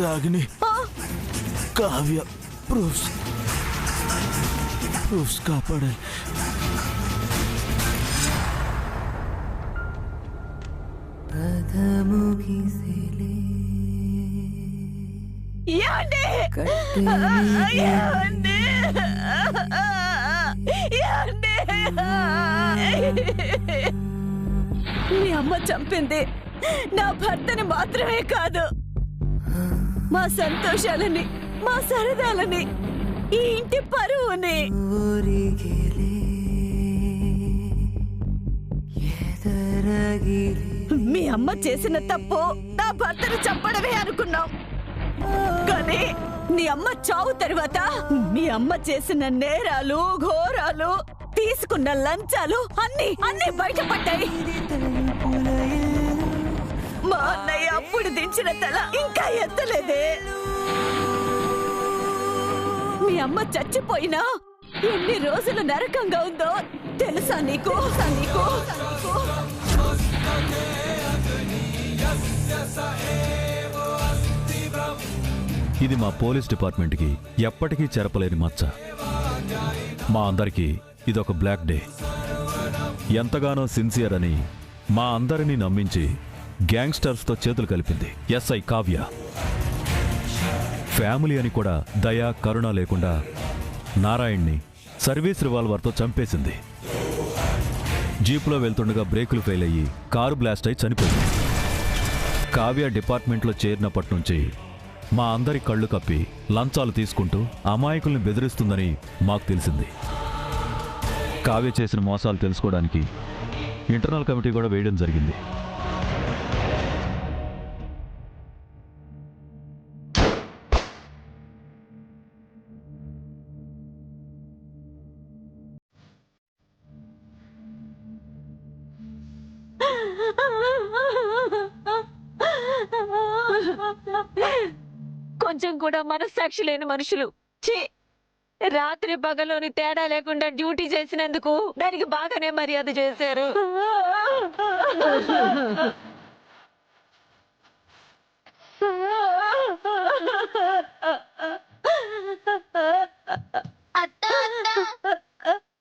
Ragini, Kavya proofs కాపాడాలి. మీ అమ్మ చంపింది నా భర్తని మాత్రమే కాదు, మా సంతోషాలని, మా సరదాలని, ఈ ఇంటి పరువుని. మీ అమ్మ చేసిన తప్పు నా భర్తను చంపడమే అనుకున్నాం, కానీ నీ అమ్మ చావు తరువాత మీ అమ్మ చేసిన నేరాలు, ఘోరాలు, తీసుకున్న లంచాలు అన్ని బయటపడ్డాయి. మా అన్నయ్య అప్పుడు దించిన తల ఇంకా ఎత్తలేదే. మీ అమ్మ చచ్చిపోయినా ఎన్ని రోజులు నరకంగా ఉందో తెలుసా నీకు? ఇది మా పోలీస్ డిపార్ట్మెంట్కి ఎప్పటికీ చెరపలేని మచ్చ. మా అందరికీ ఇదొక బ్లాక్ డే. ఎంతగానో సిన్సియర్ అని మా అందరినీ నమ్మించి గ్యాంగ్స్టర్స్తో చేతులు కలిపింది ఎస్ఐ కావ్య. ఫ్యామిలీ అని కూడా దయ, కరుణ లేకుండా నారాయణ్ని సర్వీస్ రివాల్వర్తో చంపేసింది. జీపులో వెళ్తుండగా బ్రేకులు ఫెయిల్ అయ్యి కారు బ్లాస్ట్ అయి చనిపోయింది. కావ్య డిపార్ట్మెంట్లో చేరినప్పటి నుంచి మా అందరి కళ్ళు కప్పి లంచాలు తీసుకుంటూ అమాయకుల్ని బెదిరిస్తుందని మాకు తెలిసింది. కావ్య చేసిన మోసాలు తెలుసుకోవడానికి ఇంటర్నల్ కమిటీ కూడా వేయడం జరిగింది. కొంచెం కూడా మనస్సాక్షి లేని మనుషులు. రాత్రి పగలోని తేడా లేకుండా డ్యూటీ చేసినందుకు దానికి బాగానే మర్యాద చేశారు.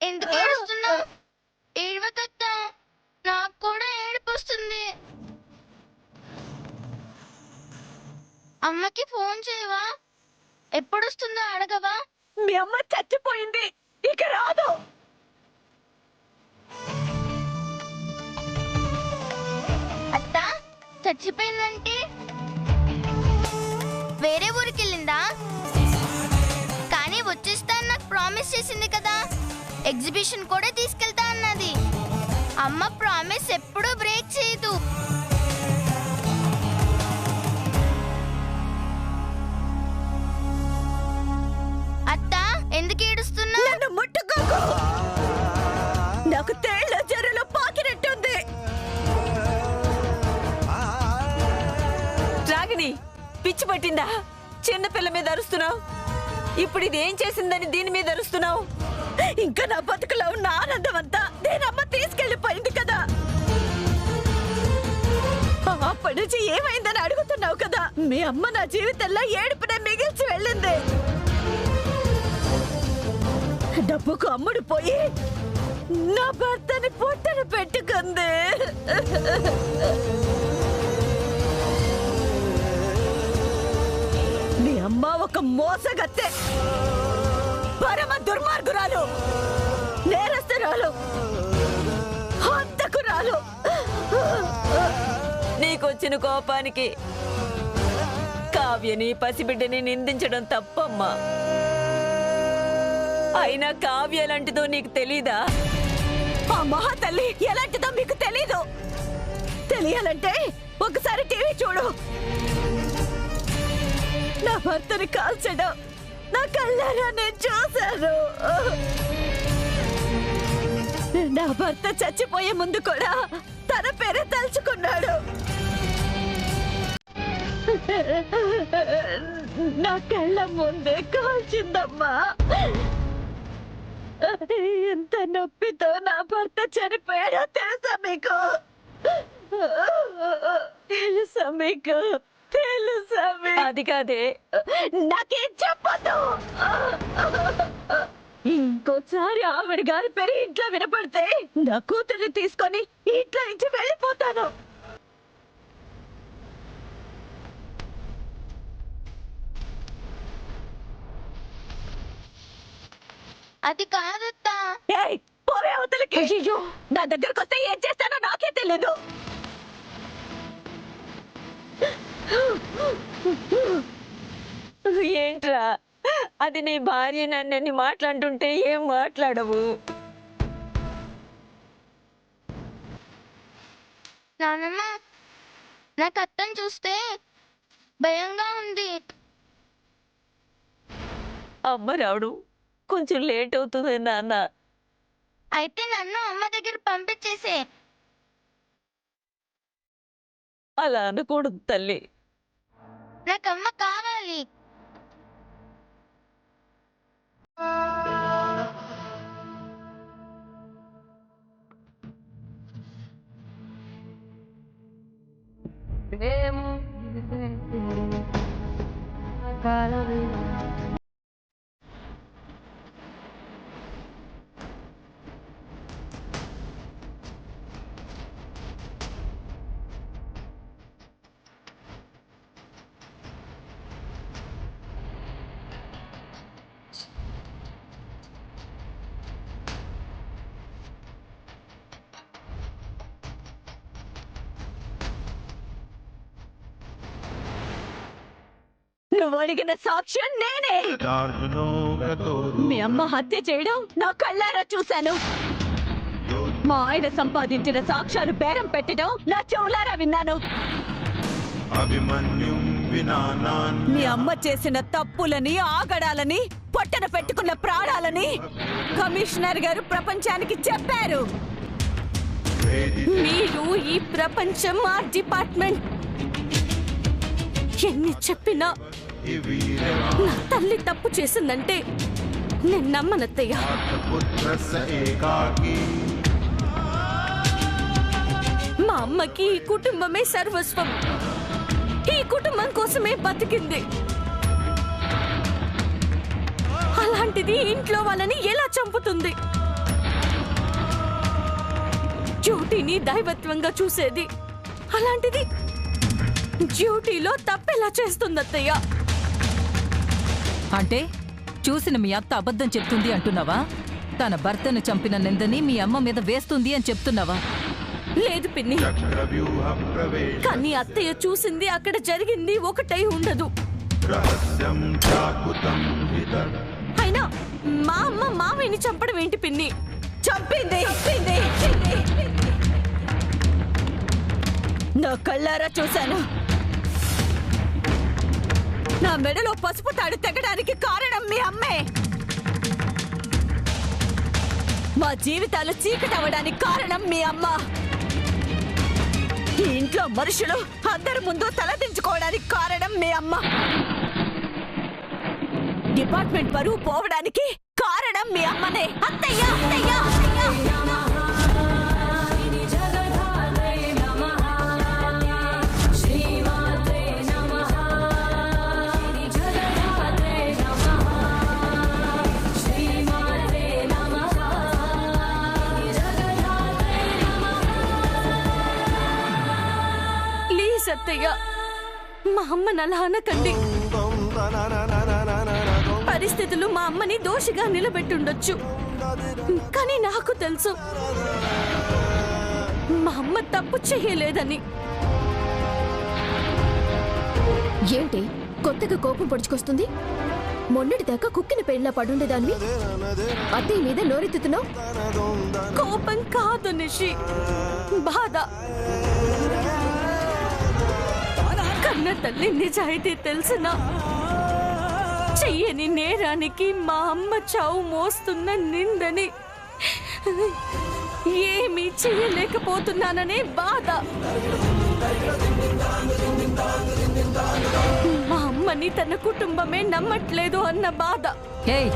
ఎందుకు ఏడుస్తున్నావు? ఏడవకత్తా, నాకు కూడా ఏడుపు వస్తుంది. అమ్మకి ఫోన్ చేయవా? ఎప్పుడొస్తుందో అడగవా? మీ అమ్మ చచ్చిపోయింది, ఇక రాదు. అత్త చచ్చిపోయిందంటే వేరే ఊరికి వెళ్ళిందా? కానీ వచ్చేస్తా అని నాకు ప్రామిస్ చేసింది కదా. ఎగ్జిబిషన్ కూడా తీసుకెళ్తా అన్నది. అమ్మ ప్రామిస్ ఎప్పుడూ బ్రేక్ చేయదు. ఎందుకు ఏడుస్తున్నా? నన్ను ముట్టుకోకు. నాకు తేళ్ల జరలో పాకినట్టుంది. రాగిణి, పిచ్చి పట్టిందా? చిన్నపిల్ల మీద అరుస్తున్నావు. ఇప్పుడు ఇది ఏం చేసిందని దీని మీద అరుస్తున్నావు? ఇంకా నా బతుకులో ఉన్న ఆనందం అంతా దేనమ్మ తీసుకెళ్లిపోయింది కదా. అప్పటి నుంచి ఏమైందని అడుగుతున్నావు కదా. మీ అమ్మ నా జీవితంలో ఏడుపునే మిగిల్చి వెళ్ళింది. డబ్బుకు అమ్ముడు పోయి నా భర్తని పొట్టను పెట్టుకుంది. నీ అమ్మ ఒక మోసగత్తె, పరమ దుర్మార్గురాలు, నేరస్తురాలు, హంతకురాలు. నీకొచ్చిన కోపానికి కావ్యని పసిబిడ్డని నిందించడం తప్పమ్మా. అయినా కావ్య ఎలాంటిదో నీకు తెలీదా? ఆ మహాతల్లి ఎలాంటిదో మీకు తెలీదు. తెలియాలంటే ఒకసారి టీవీ చూడు. నా భర్తని కాల్చడం నా కళ్ళారా నేను చూశాను. నా భర్త చచ్చిపోయే ముందు కూడా తన పేరే తలుచుకున్నాడు. నా కళ్ళ ముందే కాల్చిందమ్మా. ఎంత నొప్పితో నా భర్త చనిపోయాడో తెలుసా మీకు? తెలుసా మీకు? తెలుసా? అది కాదే, నాకేం చెప్పదు. ఇంకోసారి ఆవిడ గారి పేరు ఇంట్లో వినపడితే నా కూతుర్ని తీసుకొని ఇంట్లో నుంచి వెళ్ళిపోతాను. అది కాదత్తా. ఏయ్, పోవే అవతలికి. నా దగ్గరకు వస్తే ఏం చేస్తానో నాకే తెలీదు. ఏంట్రా అది నీ భార్య నన్నని మాట్లాడుతుంటే ఏం మాట్లాడవు? నానమ్మ, నాకు అత్తని చూస్తే భయంగా ఉంది. అమ్మ రావడం కొంచెం లేట్ అవుతుంది నాన్న. అయితే నన్ను అమ్మ దగ్గర పంపించేసే. అలా అనకూడదు తల్లి. నాకు అమ్మ కావాలి. నువ్వు అడిగిన సాక్ష్యం నేనే. మీ అమ్మ హత్య చేయడం నా కళ్ళారా చూశాను. మా ఆయన సంపాదించిన సాక్ష్యాలు బేరం పెట్టడం నా చెవులారా విన్నాను. మీ అమ్మ చేసిన తప్పులని, ఆగడాలని, పొట్టన పెట్టుకున్న ప్రాణాలని కమిషనర్ గారు ప్రపంచానికి చెప్పారు. మీరు ఈ ప్రపంచం, ఆ డిపార్ట్మెంట్ ఎన్ని చెప్పినా నా తల్లి తప్పు చేసిందంటే నేను నమ్మనత్తయ్య. మా అమ్మకి ఈ కుటుంబమే సర్వస్వం. ఈ కుటుంబం కోసమే బతికింది. అలాంటిది ఇంట్లో వాళ్ళని ఎలా చంపుతుంది? డ్యూటీని దైవత్వంగా చూసేది అలాంటిది డ్యూటీలో తప్పెలా చేస్తుంది అత్తయ్య? అంటే చూసిన మీ అత్త అబద్ధం చెప్తుంది అంటున్నావా? తన భర్తను చంపిన నిందని మీ అమ్మ మీద వేస్తుంది అని చెప్తున్నావా? లేదు పిన్ని, కానీ అత్తయ్య చూసింది, అక్కడ జరిగింది ఒకటై ఉండదు. అయినా మా అమ్మ మామయ్యని చంపడం ఏంటి పిన్ని? చంపింది. నా కళ్ళారా చూశాను. నా మెడలో పసుపు తాడు తెగడానికి కారణం మీ అమ్మే. మా జీవితాలు చీకటవడానికి కారణం మీ అమ్మ. ఈ ఇంట్లో మనుషులు అందరి ముందు తలదించుకోవడానికి కారణం మీ అమ్మ. డిపార్ట్మెంట్ బరువు పోవడానికి కారణం మీ అమ్మనే. అత్తయ్య, అత్తయ్య, అత్తయ్య. అత్తయ్య, మా అమ్మని అలా అనకండి. పరిస్థితులు మా అమ్మని దోషిగా నిలబెట్టుండొచ్చు, కానీ నాకు తెలుసు మా అమ్మ తప్పు చేయలేదని. ఏంటి కొత్తగా కోపం పొడుచుకొస్తుంది? మొన్నటిదాకా కుక్కిన పెళ్ళ పడుండేదాన్ని అత్తయ్య మీద నోరెత్తుతున్నావు. కోపం కాదు నిషి, బాధ. కన్న తల్లి నిజాయితీ తెలిసిన చెయ్యని నేరానికి మా అమ్మ చావు మోస్తున్న నిందని ఏమీ చెయ్యలేకపోతున్నాననే బాధ. మా అమ్మని తన కుటుంబమే నమ్మట్లేదు అన్న బాధ. ఏయ్,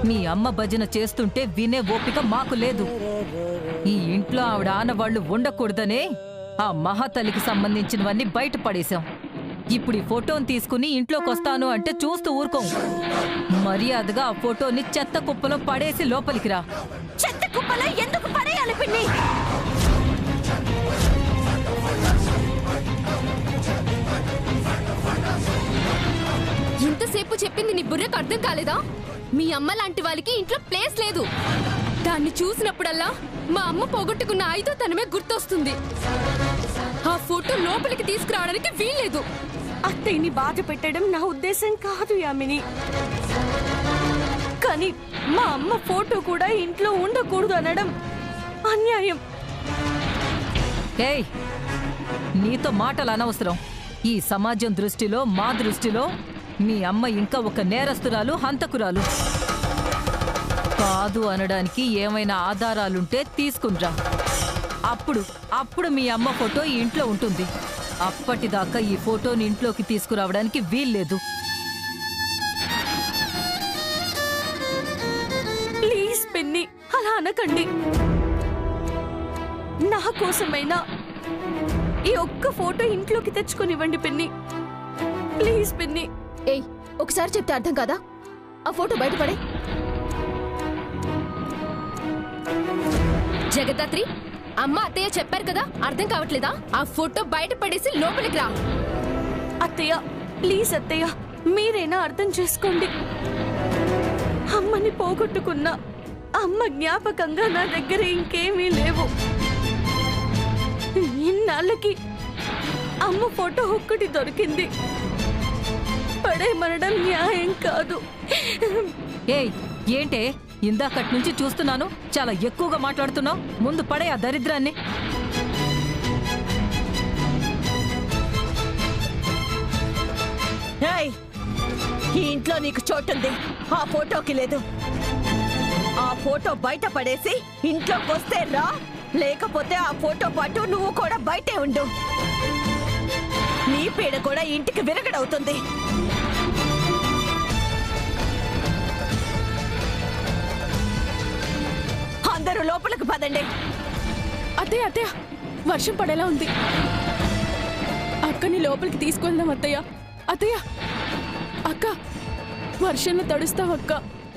మీ అమ్మ భజన చేస్తుంటే వినే ఓపిక మాకు లేదు. ఈ ఇంట్లో ఆవిడ ఆనవాళ్లు ఉండకూడదనే ఆ మహాతల్లికి సంబంధించినవన్నీ బయట పడేశాం. ఇప్పుడు ఈ ఫోటోని తీసుకుని ఇంట్లోకి వస్తాను అంటే చూస్తూ ఊరుకోం. మర్యాదగా ఆ ఫోటోని చెత్త కుప్పలో పడేసి లోపలికి రా. చెత్త కుప్పలో ఎందుకు పడేయాలి పిన్ని? ఇంతసేపు చెప్పింది నీ బుర్రకు అర్థం కాలేదా? మీ అమ్మ లాంటి వాళ్ళకి ఇంట్లో ప్లేస్ లేదు. దాన్ని చూసినప్పుడల్లా మా అమ్మ పోగొట్టుకున్న ఐదోతనమే గుర్తొస్తుంది. ఆ ఫోటో లోపలికి తీసుకురావడానికి వీల్లేదు. అత్తయ్యని బాధ పెట్టడం నా ఉద్దేశం కాదు యామిని. కానీ మా అమ్మ ఫోటో కూడా ఇంట్లో ఉండకూడదు అనడం అన్యాయం. ఏయ్, నీతో మాటలు అనవసరం. ఈ సమాజం దృష్టిలో, మా దృష్టిలో మీ అమ్మ ఇంకా ఒక నేరస్తురాలు, హంతకురాలు. కాదు అనడానికి ఏమైనా ఆధారాలుంటే తీసుకునిరా. అప్పుడు మీ అమ్మ ఫోటో ఈ ఇంట్లో ఉంటుంది. అప్పటిదాకా ఈ ఫోటోని ఇంట్లోకి తీసుకురావడానికి వీల్లేదు. ప్లీజ్ పిన్ని, అలా అనకండి. నా కోసమైనా ఈ ఒక్క ఫోటో ఇంట్లోకి తెచ్చుకొనివ్వండి పిన్ని. ప్లీజ్ పిన్ని. ఏయ్, ఒకసారి చెప్తే అర్థం కాదా? ఆ ఫోటో బయటపడే. జగదాత్రి, అమ్మ అత్తయ్య చెప్పారు కదా, అర్థం కావట్లేదా? ఆ ఫోటో బయట పడేసి లోపలికి రా. అత్తయ్య, ప్లీజ్ అత్తయ్య, మీరైనా అర్థం చేసుకోండి. అమ్మని పోగొట్టుకున్న అమ్మ జ్ఞాపకంగా నా దగ్గర ఇంకేమీ లేవు. ఇన్నాళ్ళకి అమ్మ ఫోటో ఒక్కటి దొరికింది. పడేమనడం న్యాయం కాదు. ఏయ్, ఏంటే ఇందాకటి నుంచి చూస్తున్నాను, చాలా ఎక్కువగా మాట్లాడుతున్నావు. ముందు పడే ఆ దరిద్రాన్ని. ఏయ్, ఈ ఇంట్లో నీకు చోటుంది, ఆ ఫోటోకి లేదు. ఆ ఫోటో బయట పడేసి ఇంట్లోకి వస్తే రా, లేకపోతే ఆ ఫోటో పాటు నువ్వు కూడా బయటే ఉండు. నీ పీడ కూడా ఇంటికి విరగడవుతుంది. అందరూ లోపలికి పదండి. అత్తయ్య అత్తయ్య, వర్షం పడేలా ఉంది. అక్కని లోపలికి తీసుకెళ్దాం అత్తయ్య. అత్తయ్య, అక్క, వర్షంలో తడుస్తావు అక్క,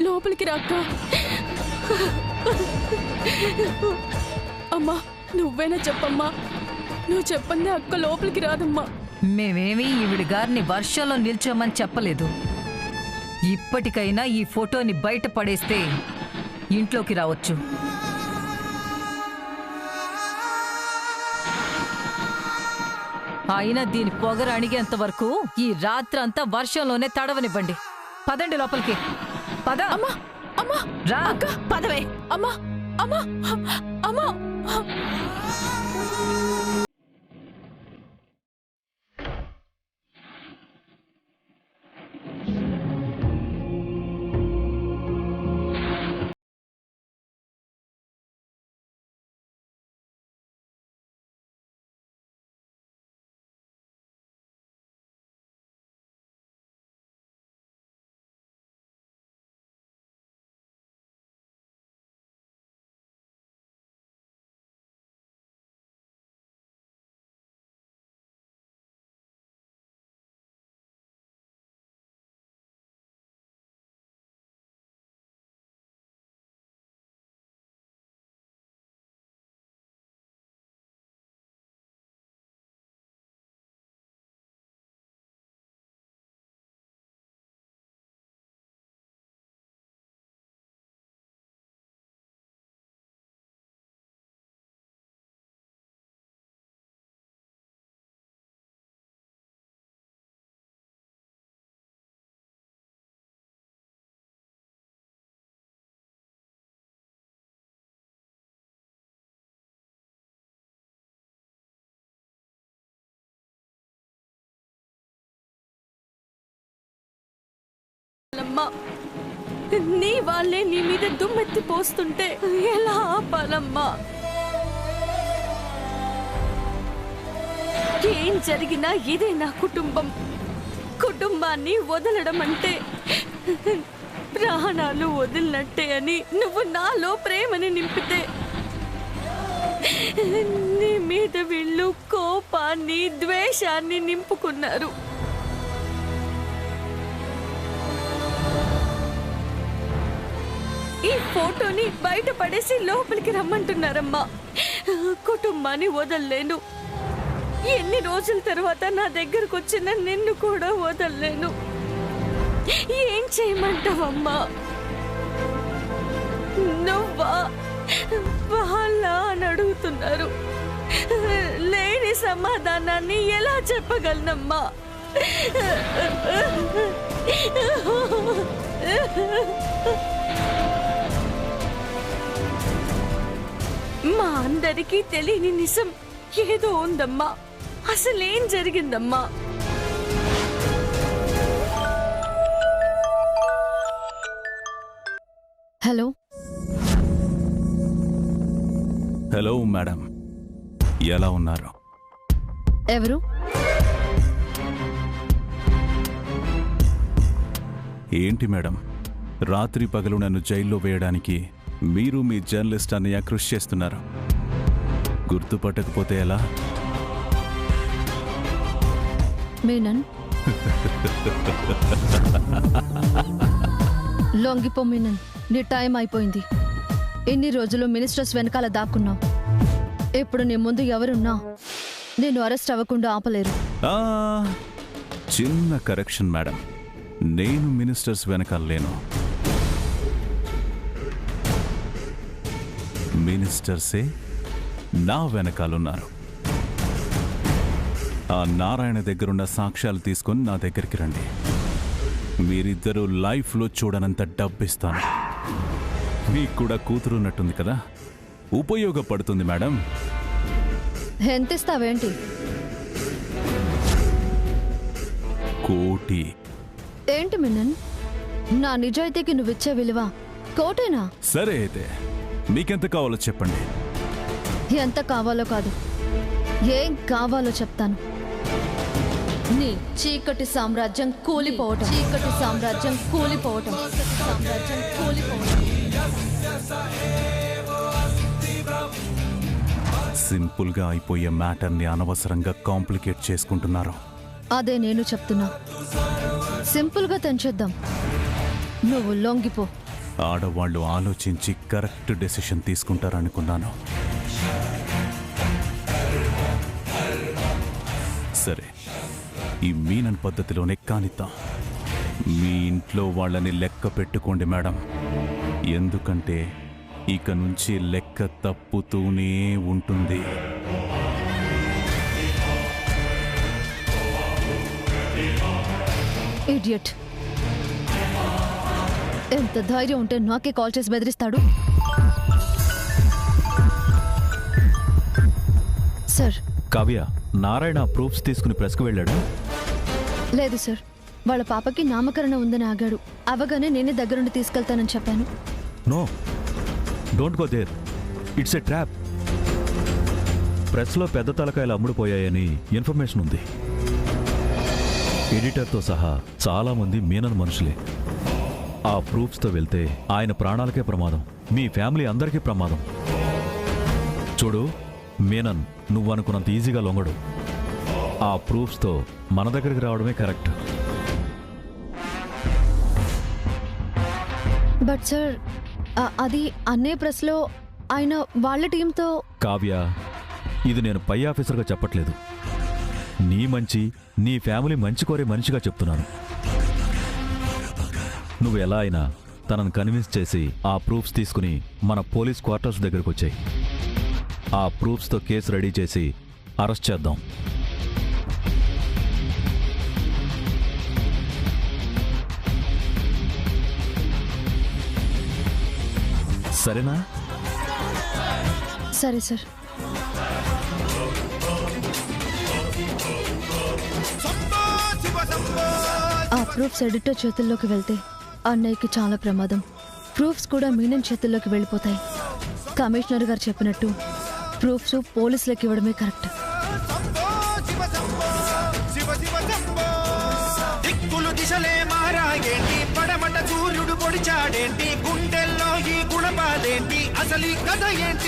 లోపలికి రా అక్క. అమ్మా, నువ్వేనా చెప్పమ్మా. నువ్వు చెప్పందే అక్క లోపలికి రాదమ్మా. మేమేమీ ఈవిడి గారిని వర్షంలో నిల్చోమని చెప్పలేదు. ఇప్పటికైనా ఈ ఫోటోని బయట పడేస్తే ఇంట్లోకి రావచ్చు. అయినా దీని పొగరు అణిగేంత వరకు ఈ రాత్రంతా వర్షంలోనే తడవనివ్వండి. పదండి లోపలికి. పద. అమ్మా అమ్మా, రా. అక్క, పదవే. అమ్మా అమ్మా అమ్మా. ఆపాలమ్మా? నీ వాళ్ళే నీ మీద దుమ్మెత్తి పోస్తుంటే ఎలా ఆపాలమ్మా? ఏం జరిగినా ఇదే నా కుటుంబం. కుటుంబాన్ని వదలడం అంటే ప్రాణాలు వదిలినట్టే అని నువ్వు నాలో ప్రేమని నింపితే నీ మీద వీళ్ళు కోపాన్ని, ద్వేషాన్ని నింపుకున్నారు. ఈ ఫోటోని బయట పడేసి లోపలికి రమ్మంటున్నారమ్మా. కుటుంబాన్ని వదల్లేను. ఎన్ని రోజుల తర్వాత నా దగ్గరకు వచ్చిన నిన్ను కూడా వదల్లేను. ఏం చేయమంటావమ్మా? నువ్వా వాళ్ళ అని అడుగుతున్నారు. లేని సమాధానాన్ని ఎలా చెప్పగలనమ్మా? మా అందరికీ తెలియని నిజం ఏదో ఉందమ్మా. అసలేం జరిగిందమ్మా? హలో హలో మేడం, ఎలా ఉన్నారు? ఎవరు? ఏంటి మేడం, రాత్రి పగలు నన్ను జైల్లో వేయడానికి మీరు మీ జర్నలిస్ట్ అన్నయ్య కృషి చేస్తున్నారు. గుర్తుపట్టకపోతే ఎలా? మీనన్, లొంగిపో మీనన్. నీ టైం అయిపోయింది. ఇన్ని రోజులు మినిస్టర్స్ వెనకాల దాక్కున్నావు. ఇప్పుడు నీ ముందు ఎవరున్నా నేను అరెస్ట్ అవ్వకుండా ఆపలేరు. చిన్న కరెక్షన్ మేడం, నేను మినిస్టర్స్ వెనకాల లేను. మినిస్టర్సే నా వెనకాలన్నారు. ఆ నారాయణ దగ్గరున్న సాక్ష్యాలు తీసుకొని నా దగ్గరికి రండి. మీరిద్దరూ లైఫ్లో చూడనంత డబ్బిస్తాను. మీకు కూడా కూతురున్నట్టుంది కదా, ఉపయోగపడుతుంది మేడం. ఎంత ఇస్తావేంటి? 1 కోటి. ఏంటి మినన్, నా నిజాయితీకి నువ్విచ్చే విలువ కోటేనా? సరే అయితే మీకెంత కావాలో చెప్పండి. ఎంత కావాలో కాదు, ఏం కావాలో చెప్తాను. నీ చీకటి సామ్రాజ్యం కూలిపోవటం. చీకటి సామ్రాజ్యం కూలిపోవటం. సామ్రాజ్యం కూలిపోవటం. సింపుల్గా అయిపోయే మ్యాటర్ని అనవసరంగా కాంప్లికేట్ చేసుకుంటున్నారు. అదే నేను చెప్తున్నా. సింపుల్గా తెంచేద్దాం. నువ్వు లొంగిపో. ఆడవాళ్ళు ఆలోచించి కరెక్ట్ డెసిషన్ తీసుకుంటారనుకున్నాను. సరే, ఈ మీనన్ పద్ధతిలోనే కానిద్దాం. మీ ఇంట్లో వాళ్ళని లెక్క పెట్టుకోండి మేడం. ఎందుకంటే ఇక నుంచి లెక్క తప్పుతూనే ఉంటుంది. ఇడియట్. ఎంత ధైర్యం ఉంటే నాకే కాల్ చేసి బెదిరిస్తాడు? సార్. కావ్య, నారాయణ ప్రూఫ్స్ తీసుకుని ప్రెస్కు వెళ్ళాడు? లేదు సార్, వాళ్ళ పాపకి నామకరణం ఉందని ఆగాడు. అవగానే నేనే దగ్గరుండి తీసుకెళ్తానని చెప్పాను. No, don't go there. It's a trap. ప్రెస్లో పెద్ద తలకాయలు అమ్ముడుపోయాయని ఇన్ఫర్మేషన్ ఉంది. ఎడిటర్తో సహా చాలామంది మీనన్ మనుషులే. ఆ ప్రూఫ్స్తో వెళ్తే ఆయన ప్రాణాలకే ప్రమాదం, మీ ఫ్యామిలీ అందరికీ ప్రమాదం. చూడు మీనన్, నువ్వు అనుకున్నంత ఈజీగా లొంగడు. ఆ ప్రూఫ్స్తో మన దగ్గరికి రావడమే కరెక్ట్. బట్ సార్, అది అన్నే ప్రెస్లో ఆయన వాళ్ళ టీంతో. కావ్య, ఇది నేను పై ఆఫీసర్గా చెప్పట్లేదు. నీ మంచి, నీ ఫ్యామిలీ మంచి కోరే మనిషిగా చెప్తున్నాను. నువ్వు ఎలా అయినా తనను కన్విన్స్ చేసి ఆ ప్రూఫ్స్ తీసుకుని మన పోలీస్ క్వార్టర్స్ దగ్గరకు వచ్చాయి. ఆ ప్రూఫ్స్తో కేసు రెడీ చేసి అరెస్ట్ చేద్దాం. సరేనా? సరే సార్. ఆ ప్రూఫ్స్ ఎడిటర్ చేతుల్లోకి వెళ్తే అన్నయ్యకి చాలా ప్రమాదం. ప్రూఫ్స్ కూడా మీనన్ చేతుల్లోకి వెళ్ళిపోతాయి. కమిషనర్ గారు చెప్పినట్టు ప్రూఫ్స్ పోలీసులకు ఇవ్వడమే కరెక్ట్. దిక్కులు దిశలే మారాయేంటి, పడమట సూర్యుడు పొడిచాడేంటి, గుండెల్లో ఈ గుణపాదేంటి, అసలు ఈ కథ ఏంటి?